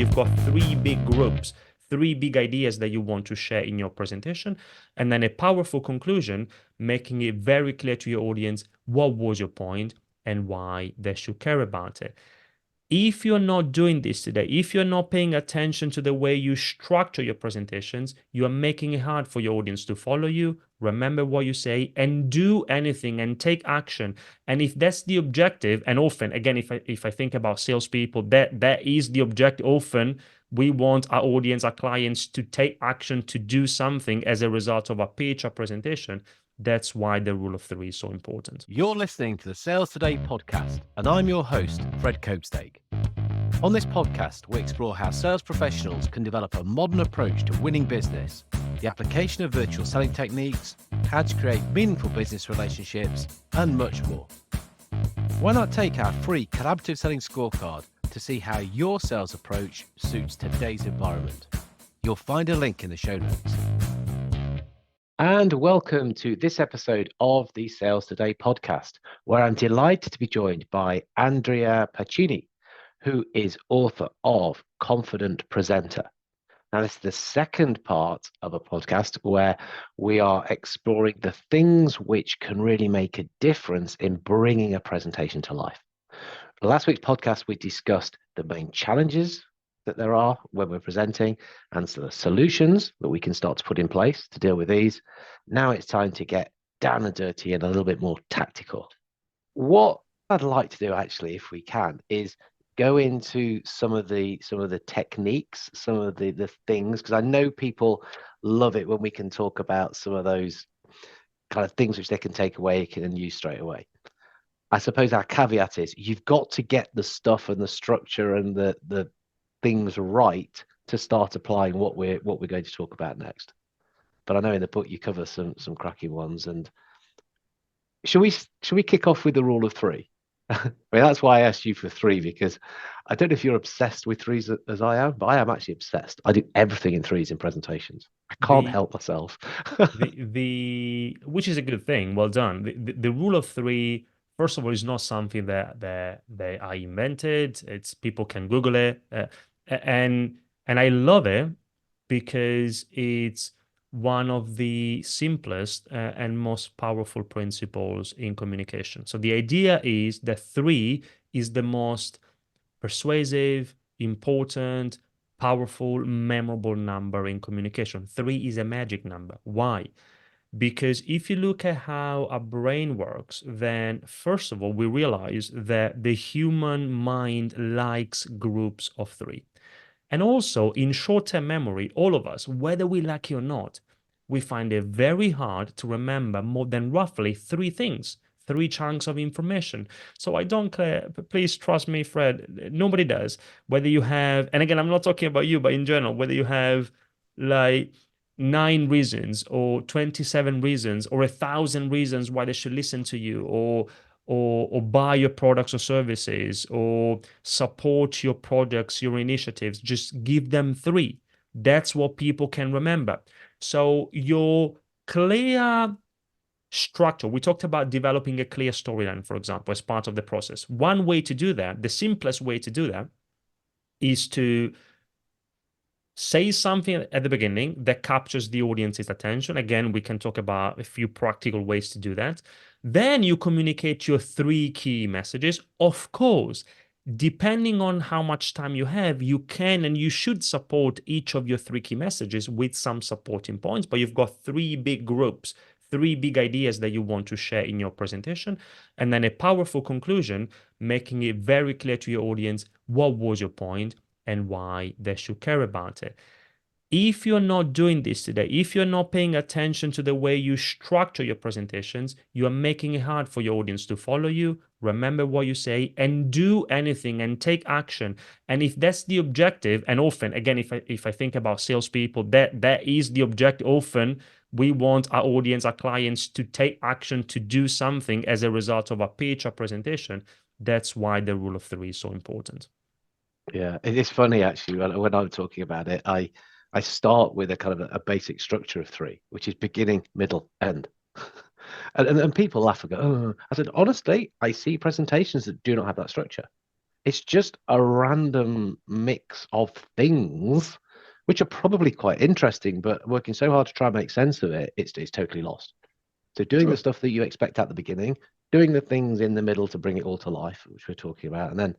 You've got three big groups, three big ideas that you want to share in your presentation, and then a powerful conclusion, making it very clear to your audience what was your point and why they should care about it. If you're not doing this today, if you're not paying attention to the way you structure your presentations, you are making it hard for your audience to follow you, remember what you say, and do anything and take action. And if that's the objective, and often, again, if I think about salespeople, that is the objective. Often we want our audience, our clients to take action, to do something as a result of our pitch, our presentation. That's why the rule of three is so important. You're listening to the Sales Today podcast, and I'm your host, Fred Copestake. On this podcast, we explore how sales professionals can develop a modern approach to winning business, the application of virtual selling techniques, how to create meaningful business relationships, and much more. Why not take our free collaborative selling scorecard to see how your sales approach suits today's environment? You'll find a link in the show notes. And welcome to this episode of the Sales Today podcast, where I'm delighted to be joined by Andrea Pacini, who is author of Confident Presenter. Now, this is the second part of a podcast where we are exploring the things which can really make a difference in bringing a presentation to life. Last week's podcast, we discussed the main challenges that there are when we're presenting and so the solutions that we can start to put in place to deal with these. Now it's time to get down and dirty and a little bit more tactical. What I'd like to do, actually, if we can, is go into some of the techniques, some of the things, because I know people love it when we can talk about some of those kind of things which they can take away and use straight away. I suppose our caveat is you've got to get the stuff and the structure and the things right to start applying what we're going to talk about next. But I know in the book you cover some cracking ones. And should we kick off with the rule of three? I mean, that's why I asked you for three, because I don't know if you're obsessed with threes as I am, but I am actually obsessed. I do everything in threes in presentations. I can't help myself. Which is a good thing. Well done. The rule of three, first of all, is not something that I invented. It's people can Google it, and I love it because it's one of the simplest and most powerful principles in communication. So the idea is that three is the most persuasive, important, powerful, memorable number in communication. Three is a magic number. Why? Because if you look at how our brain works, then first of all, we realize that the human mind likes groups of three. And also, in short-term memory, all of us, whether we like it or not, we find it very hard to remember more than roughly three things, three chunks of information. So I don't care. Please trust me, Fred. Nobody does. Whether you have, and again, I'm not talking about you, but in general, whether you have like 9 reasons or 27 reasons or 1,000 reasons why they should listen to you, or buy your products or services or support your projects, your initiatives, just give them three. That's what people can remember. So your clear structure, we talked about developing a clear storyline, for example, as part of the process. One way to do that, the simplest way to do that, is to say something at the beginning that captures the audience's attention. Again, we can talk about a few practical ways to do that. Then you communicate your 3 key messages. Of course, depending on how much time you have, you can and you should support each of your 3 key messages with some supporting points, but you've got 3 big groups, 3 big ideas that you want to share in your presentation, and then a powerful conclusion, making it very clear to your audience what was your point and why they should care about it. If you're not doing this today, if you're not paying attention to the way you structure your presentations, you are making it hard for your audience to follow you, remember what you say, and do anything and take action. And if that's the objective, and often, again, if I think about salespeople, that is the objective. Often we want our audience, our clients to take action, to do something as a result of our pitch, our presentation. That's why the rule of three is so important. Yeah, it's funny actually when I'm talking about it, I start with a kind of a basic structure of three, which is beginning, middle, end. And people laugh and go, oh. I said, honestly, I see presentations that do not have that structure. It's just a random mix of things, which are probably quite interesting, but working so hard to try and make sense of it, it's totally lost. So doing the True. stuff that you expect at the beginning, doing the things in the middle to bring it all to life, which we're talking about, and then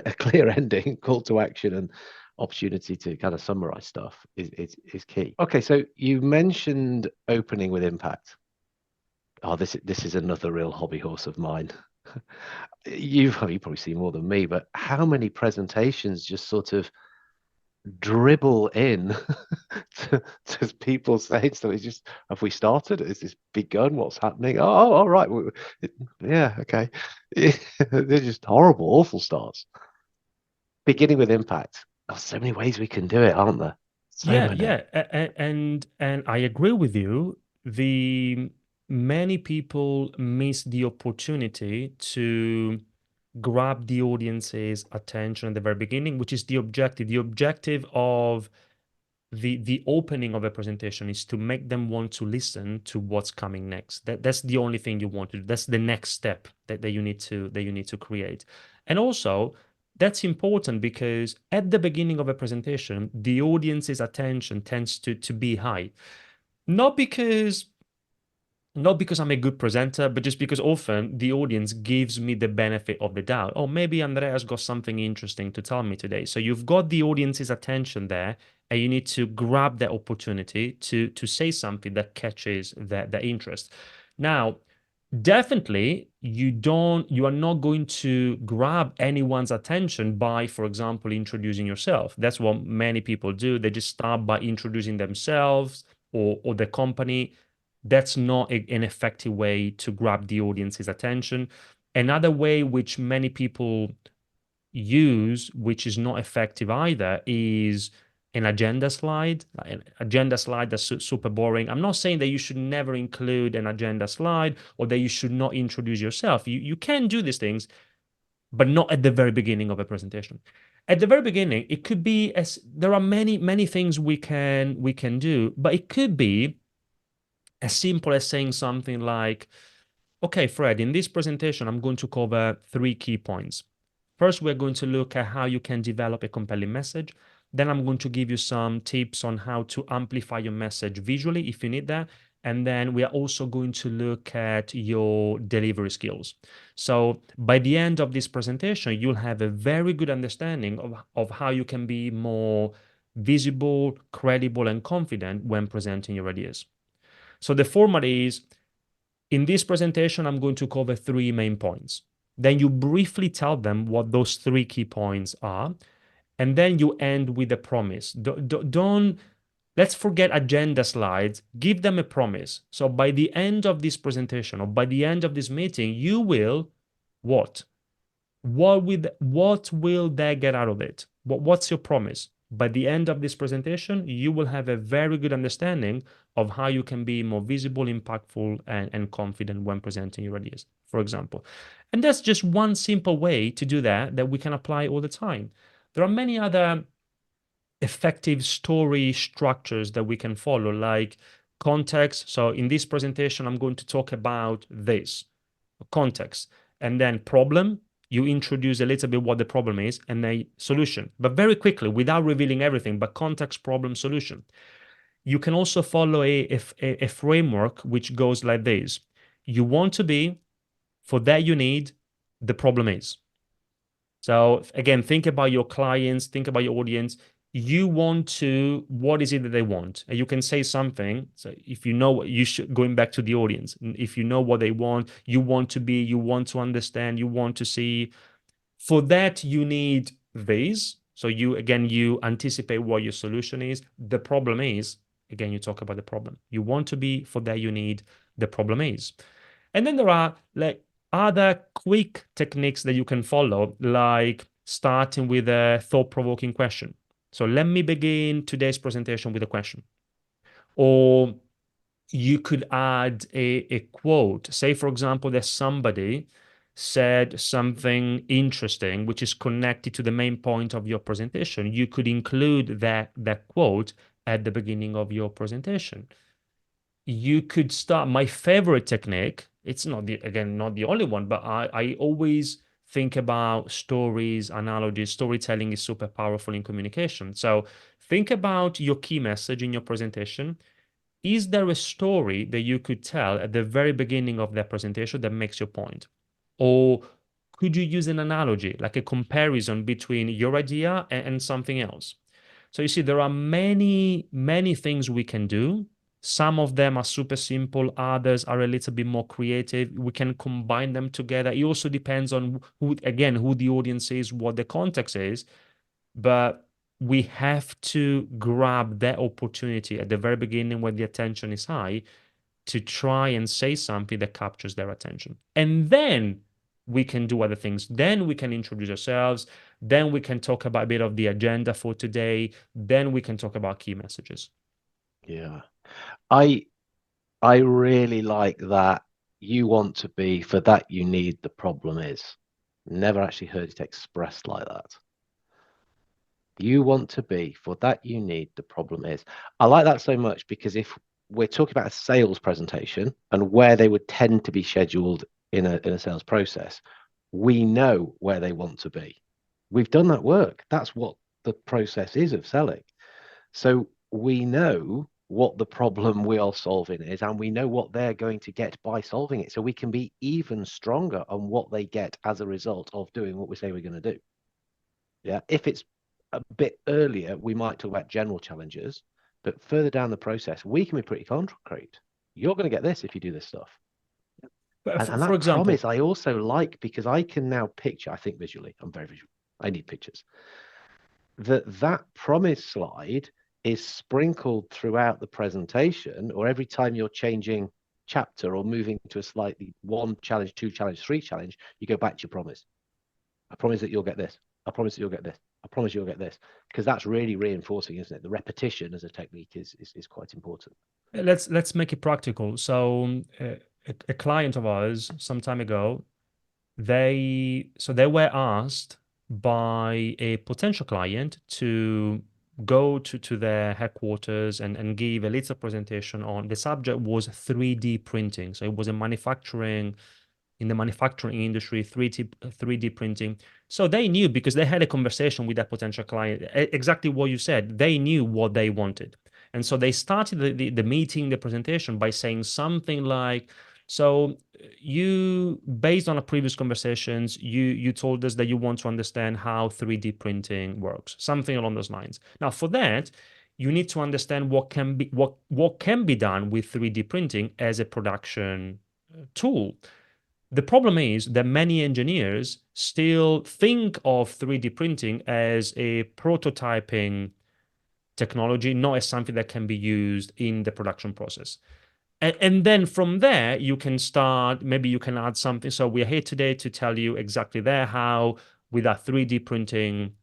a clear ending, call to action, and opportunity to kind of summarize stuff is key. Okay, so you mentioned opening with impact. Oh, this is another real hobby horse of mine. You probably see more than me, but how many presentations just sort of dribble in to people saying so it's just have we started? Is this begun? What's happening? Oh, all right. Yeah, okay. They're just horrible, awful starts. Beginning with impact. There's so many ways we can do it, aren't there? So Yeah, many. yeah, and I agree with you. The Many people miss the opportunity to grab the audience's attention at the very beginning, which is the objective. The objective of the opening of a presentation is to make them want to listen to what's coming next. That's the only thing you want to do. That's the next step that you need to create. And also that's important because at the beginning of a presentation, the audience's attention tends to be high. Not because not because I'm a good presenter, but just because often the audience gives me the benefit of the doubt. Oh, maybe Andrea's got something interesting to tell me today. So you've got the audience's attention there, and you need to grab that opportunity to say something that catches their interest. Now, definitely, you are not going to grab anyone's attention by, for example, introducing yourself. That's what many people do. They just start by introducing themselves or the company. That's not an effective way to grab the audience's attention. Another way which many people use, which is not effective either, is an agenda slide. An agenda slide that's super boring. I'm not saying that you should never include an agenda slide or that you should not introduce yourself. You can do these things, but not at the very beginning of a presentation. At the very beginning, it could be as there are many things we can do, but it could be as simple as saying something like, okay, Fred, in this presentation, I'm going to cover three key points. First, we're going to look at how you can develop a compelling message. Then I'm going to give you some tips on how to amplify your message visually if you need that. And then we are also going to look at your delivery skills. So by the end of this presentation, you'll have a very good understanding of how you can be more visible, credible, and confident when presenting your ideas. So the format is, in this presentation, I'm going to cover three main points. Then you briefly tell them what those three key points are, and then you end with a promise. Don't let's forget agenda slides. Give them a promise. So by the end of this presentation or by the end of this meeting, you will what? What will they get out of it? What's your promise? By the end of this presentation, you will have a very good understanding of how you can be more visible, impactful, and confident when presenting your ideas, for example. And that's just one simple way to do that we can apply all the time. There are many other effective story structures that we can follow, like context. So in this presentation, I'm going to talk about this context, and then problem. You introduce a little bit what the problem is and a solution, but very quickly without revealing everything, but context, problem, solution. You can also follow a framework which goes like this. You want to be, for that you need, the problem is. So again, think about your clients, think about your audience. You want to, what is it that they want? And you can say something. So if you know what you should, going back to the audience, if you know what they want, you want to be, you want to understand, you want to see. For that, you need this. So you anticipate what your solution is. The problem is, again, you talk about the problem. You want to be, for that, you need, the problem is. And then there are like other quick techniques that you can follow, like starting with a thought-provoking question. So let me begin today's presentation with a question. Or you could add a quote. Say, for example, that somebody said something interesting, which is connected to the main point of your presentation. You could include that quote at the beginning of your presentation. You could start, my favorite technique, it's not the, again, not the only one, but I always think about stories, analogies. Storytelling is super powerful in communication. So think about your key message in your presentation. Is there a story that you could tell at the very beginning of that presentation that makes your point? Or could you use an analogy, like a comparison between your idea and something else? So you see, there are many, many things we can do. Some of them are super simple, others are a little bit more creative. We can combine them together. It also depends on who, again, who the audience is, what the context is. But we have to grab that opportunity at the very beginning when the attention is high to try and say something that captures their attention. And then we can do other things. Then we can introduce ourselves. Then we can talk about a bit of the agenda for today. Then we can talk about key messages. Yeah. I I really like that. You want to be, for that you need, the problem is. Never actually heard it expressed like that. You want to be, for that you need, the problem is. I like that so much because if we're talking about a sales presentation and where they would tend to be scheduled in a sales process, we know where they want to be. We've done that work. That's what the process is of selling. So we know what the problem we are solving is, and we know what they're going to get by solving it. So we can be even stronger on what they get as a result of doing what we say we're going to do. Yeah. If it's a bit earlier, we might talk about general challenges, but further down the process, we can be pretty concrete. You're going to get this if you do this stuff. But And for that example, promise I also like because I can now picture, I think visually, I'm very visual. I need pictures. That promise slide is sprinkled throughout the presentation, or every time you're changing chapter or moving to a slightly one challenge, two challenge, three challenge, you go back to your promise. I promise that you'll get this. I promise that you'll get this. I promise you'll get this. Because that's really reinforcing, isn't it? The repetition as a technique is quite important. let's make it practical. So a client of ours some time ago, they were asked by a potential client to go to their headquarters and give a little presentation on the subject was 3D printing. So it was a manufacturing in the manufacturing industry, 3D printing. So they knew because they had a conversation with that potential client, exactly what you said. They knew what they wanted. And so they started the meeting, the presentation by saying something like, so you, based on our previous conversations, you told us that you want to understand how 3D printing works, something along those lines. Now, for that, you need to understand what can be done with 3D printing as a production tool. The problem is that many engineers still think of 3D printing as a prototyping technology, not as something that can be used in the production process. And then from there, you can start, maybe you can add something. So we're here today to tell you exactly there how, with our 3D printing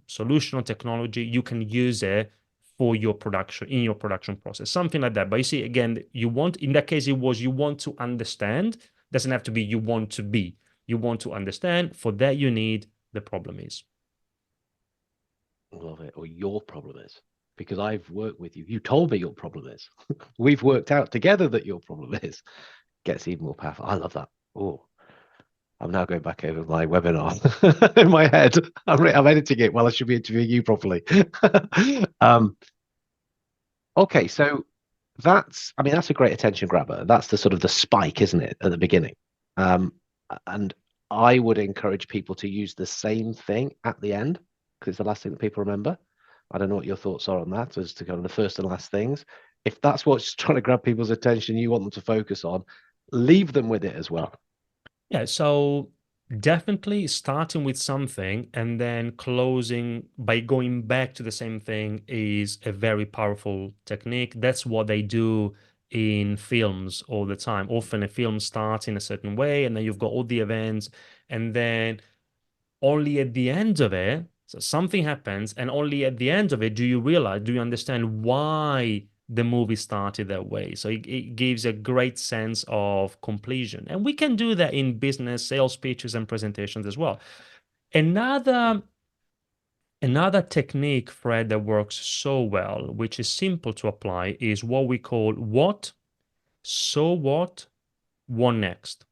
solution or technology, you can use it for your production, in your production process, something like that. But you see, again, you want, in that case, it was you want to understand, doesn't have to be you want to be. You want to understand. For that, you need the problem is. Love it. Or your problem is. Because I've worked with you. You told me your problem is. We've worked out together that your problem is. Gets even more powerful. I love that. Oh, I'm now going back over my webinar in my head. I'm editing it while I should be interviewing you properly. um, okay, so I mean, that's a great attention grabber. That's the sort of the spike, isn't it, at the beginning? Um, and I would encourage people to use the same thing at the end because it's the last thing that people remember. I don't know what your thoughts are on that as to kind of the first and last things. If that's what's trying to grab people's attention, you want them to focus on, leave them with it as well. Yeah, so definitely starting with something and then closing by going back to the same thing is a very powerful technique. That's what they do in films all the time. Often a film starts in a certain way, and then you've got all the events, and then only at the end of it, so something happens, and only at the end of it do you realize, do you understand why the movie started that way. So it gives a great sense of completion. And we can do that in business, sales pitches, and presentations as well. Another Another technique, Fred, that works so well, which is simple to apply, is what we call what, so what next.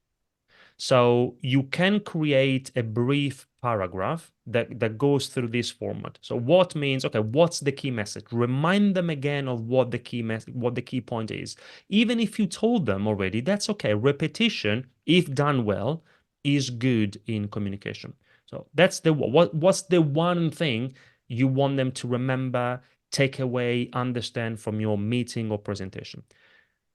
So you can create a brief paragraph that goes through this format. So what means, okay, what's the key message? Remind them again of what the key what the key point is. Even if you told them already, that's okay. Repetition, if done well, is good in communication. So that's the what's the one thing you want them to remember, take away, understand from your meeting or presentation.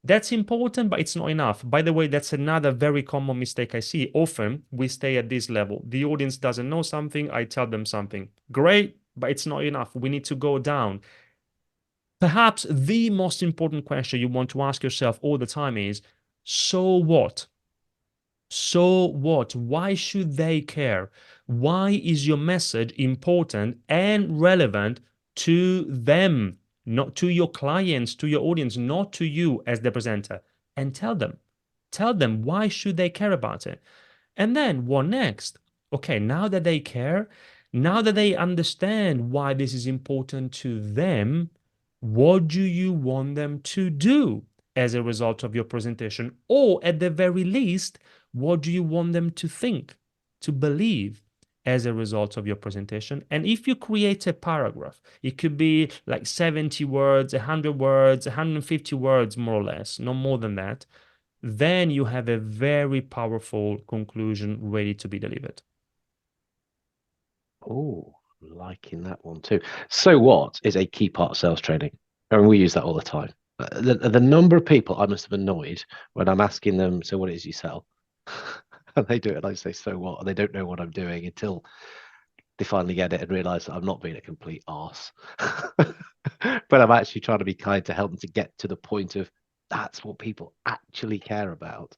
That's important, but it's not enough. By the way, that's another very common mistake I see. Often we stay at this level. The audience doesn't know something, I tell them something. Great, but it's not enough. We need to go down. Perhaps the most important question you want to ask yourself all the time is, so what? So what? Why should they care? Why is your message important and relevant to them, not to your clients, to your audience, not to you as the presenter? And tell them. Tell them why should they care about it? And then what next? Okay, now that they care, now that they understand why this is important to them, what do you want them to do as a result of your presentation? Or at the very least, what do you want them to think, to believe as a result of your presentation? And if you create a paragraph, it could be like 70 words, 100 words, 150 words, more or less, no more than that, then you have a very powerful conclusion ready to be delivered. Oh, liking that one too. So what is a key part of sales training? And we use that all the time. The number of people I must have annoyed when I'm asking them, so what it is you sell? And they do it, and I say, so what? And they don't know what I'm doing until they finally get it and realize that I'm not being a complete arse. But I'm actually trying to be kind to help them to get to the point of that's what people actually care about.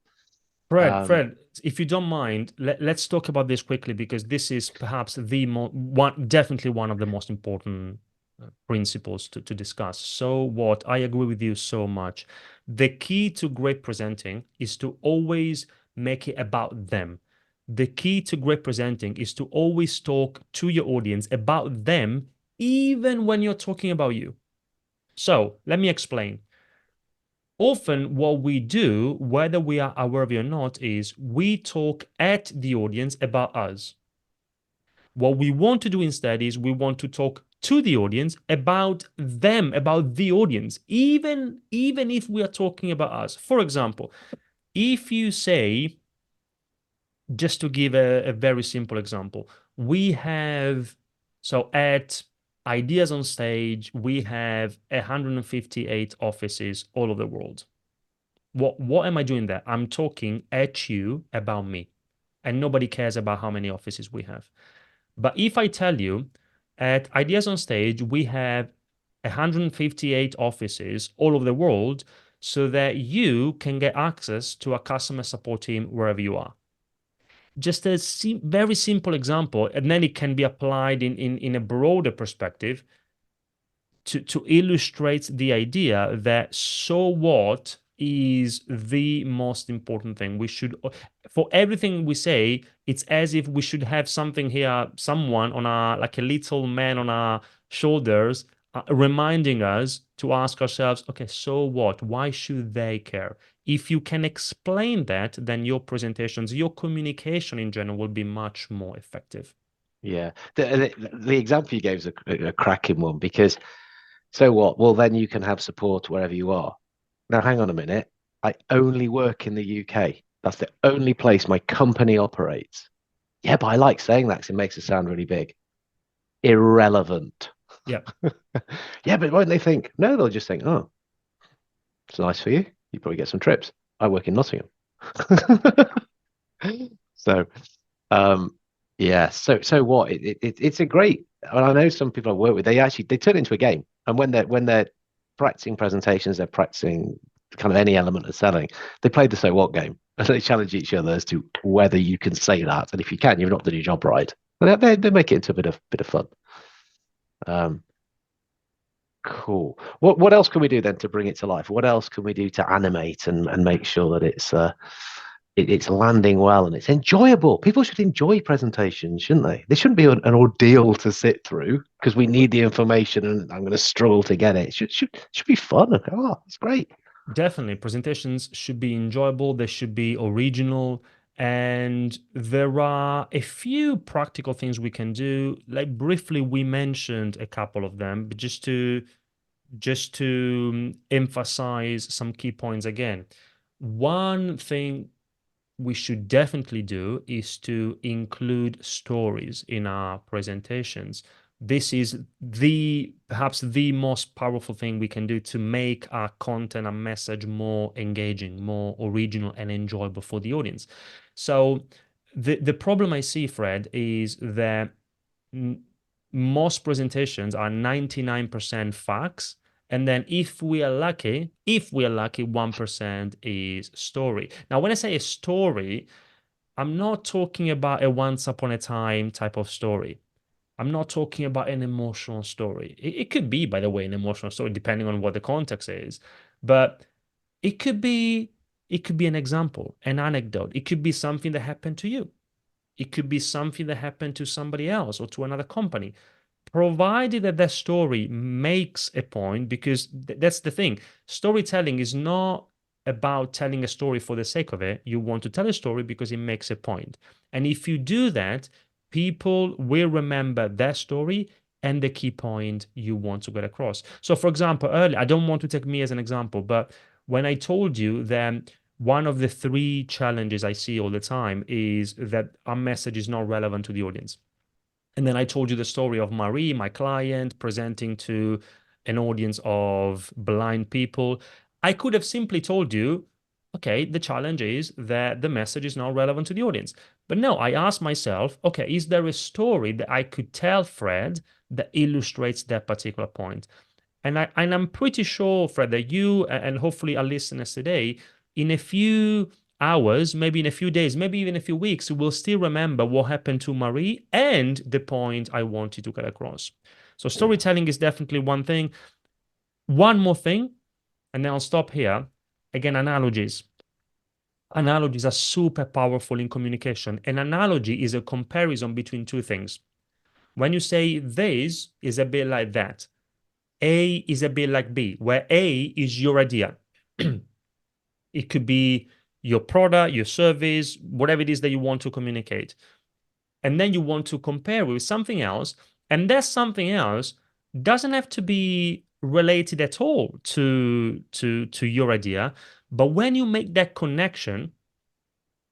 Um, Fred, if you don't mind, let's talk about this quickly because this is perhaps definitely one of the most important principles to discuss. So what? I agree with you so much. The key to great presenting is to always make it about them. The key to great presenting is to always talk to your audience about them, even when you're talking about you. So let me explain. Often, what we do, whether we are aware of it or not, is we talk at the audience about us. What we want to do instead is we want to talk to the audience about them, about the audience, even if we are talking about us. For example, if you say, just to give a very simple example, we have, so at Ideas on Stage, we have 158 offices all over the world. What am I doing there? I'm talking at you about me, and nobody cares about how many offices we have. But if I tell you at Ideas on Stage, we have 158 offices all over the world so that you can get access to a customer support team wherever you are. Just a very simple example, and then it can be applied in a broader perspective to illustrate the idea that so what is the most important thing. We should, for everything we say, it's as if we should have something here, someone on our, like a little man on our shoulders, reminding us to ask ourselves, okay, so what? Why should they care? If you can explain that, then your presentations, your communication in general will be much more effective. yeah, the example you gave is a cracking one because so what? Well, then you can have support wherever you are. Now, hang on a minute. I only work in the UK. That's the only place my company operates. Yeah, but I like saying that because it makes it sound really big. Irrelevant. Yeah. Yeah, but won't they think? No, they'll just think, oh, it's nice for you. You probably get some trips. I work in Nottingham. So, um, yeah. So what? It's a great. And I know some people I work with. They turn it into a game. And when they're practicing presentations, they're practicing kind of any element of selling. They play the so what game, and they challenge each other as to whether you can say that. And if you can, you've not done your job right. And they make it into a bit of fun. Um, cool. What else can we do then to bring it to life? What else can we do to animate and make sure that it's landing well and it's enjoyable? People should enjoy presentations, shouldn't they? They shouldn't be an ordeal to sit through because we need the information and I'm going to struggle to get it. It should be fun. Oh, it's great. Definitely, presentations should be enjoyable. They should be original. And there are a few practical things we can do. Like briefly, we mentioned a couple of them, but just to emphasize some key points again. One thing we should definitely do is to include stories in our presentations. This is the perhaps the most powerful thing we can do to make our content and message more engaging, more original and enjoyable for the audience. So the problem I see, Fred, is that most presentations are 99% facts, and then if we are lucky 1% is story. Now when I say a story, I'm not talking about a once upon a time type of story. I'm not talking about an emotional story. It could be, by the way, an emotional story depending on what the context is, but it could be it could be an example, an anecdote. It could be something that happened to you. It could be something that happened to somebody else or to another company, provided that that story makes a point, because that's the thing. Storytelling is not about telling a story for the sake of it. You want to tell a story because it makes a point. And if you do that, people will remember that story and the key point you want to get across. So, for example, earlier, I don't want to take me as an example, but when I told you that one of the three challenges I see all the time is that our message is not relevant to the audience. And then I told you the story of Marie, my client, presenting to an audience of blind people. I could have simply told you, okay, the challenge is that the message is not relevant to the audience. But no, I asked myself, okay, is there a story that I could tell Fred that illustrates that particular point? And I'm pretty sure, Fred, that you and hopefully our listeners today, in a few hours, maybe in a few days, maybe even a few weeks, will still remember what happened to Marie and the point I wanted to get across. So storytelling is definitely one thing. One more thing, and then I'll stop here. Again, analogies. Analogies are super powerful in communication. An analogy is a comparison between two things. When you say this is a bit like that, A is a bit like B, where A is your idea. It could be your product, your service, whatever it is that you want to communicate. And then you want to compare with something else. And that something else doesn't have to be related at all to your idea. But when you make that connection,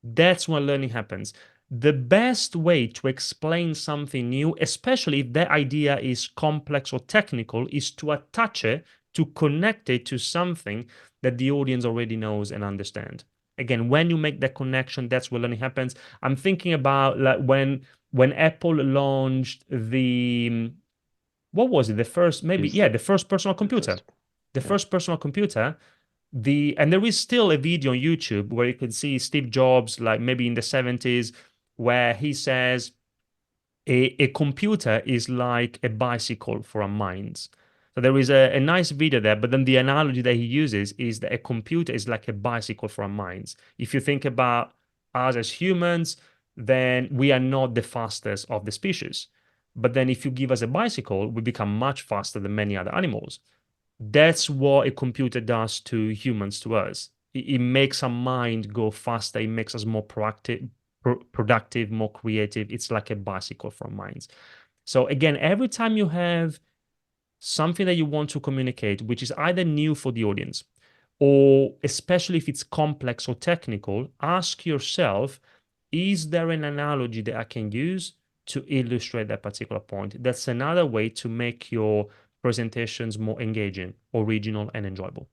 that's when learning happens. The best way to explain something new, especially if that idea is complex or technical, is to attach it, to connect it to something that the audience already knows and understand. Again, when you make that connection, that's where learning happens. I'm thinking about like when Apple launched the what was it? The first, maybe, Is yeah, the first personal the computer. first. The Yeah. first personal computer, and there is still a video on YouTube where you can see Steve Jobs, like maybe in the 70s, where he says a computer is like a bicycle for our minds. So there is a nice video there, but then the analogy that he uses is that a computer is like a bicycle for our minds. If you think about us as humans, then we are not the fastest of the species. But then if you give us a bicycle, we become much faster than many other animals. That's what a computer does to humans, to us. It makes our mind go faster. It makes us more productive, more creative. It's like a bicycle for our minds. So again, every time you have something that you want to communicate, which is either new for the audience, or especially if it's complex or technical, ask yourself, is there an analogy that I can use to illustrate that particular point? That's another way to make your presentations more engaging, original, and enjoyable.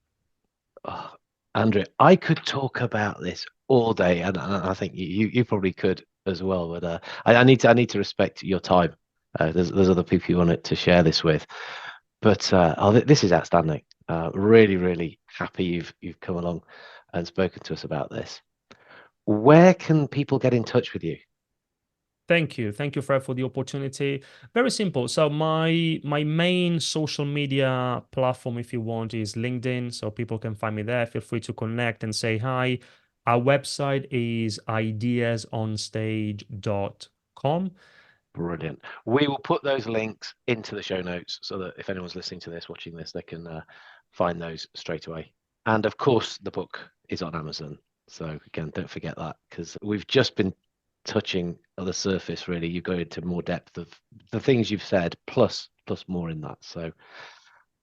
Oh, Andrea, I could talk about this all day, and I think you probably could as well. But I need to respect your time. There's other people you want to share this with. But this is outstanding. Really, really happy you've come along and spoken to us about this. Where can people get in touch with you? Thank you. Thank you, Fred, for the opportunity. Very simple. So my main social media platform, if you want, is LinkedIn. So people can find me there. Feel free to connect and say hi. Our website is ideasonstage.com. Brilliant. We will put those links into the show notes so that if anyone's listening to this, watching this, they can find those straight away. And of course, the book is on Amazon. So again, don't forget that, because we've just been touching on the surface, really. You go into more depth of the things you've said, plus more in that. So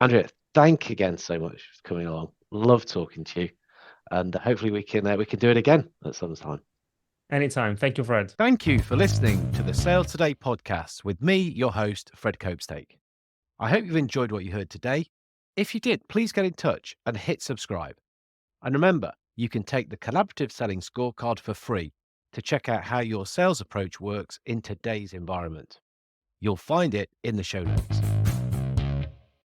Andrea, thank you again so much for coming along. Love talking to you, and hopefully we can do it again at some time. Anytime. Thank you, Fred. Thank you for listening to the Sales Today podcast with me, your host, Fred Copestake. I hope you've enjoyed what you heard today. If you did, please get in touch and hit subscribe. And remember, you can take the collaborative selling scorecard for free to check out how your sales approach works in today's environment. You'll find it in the show notes.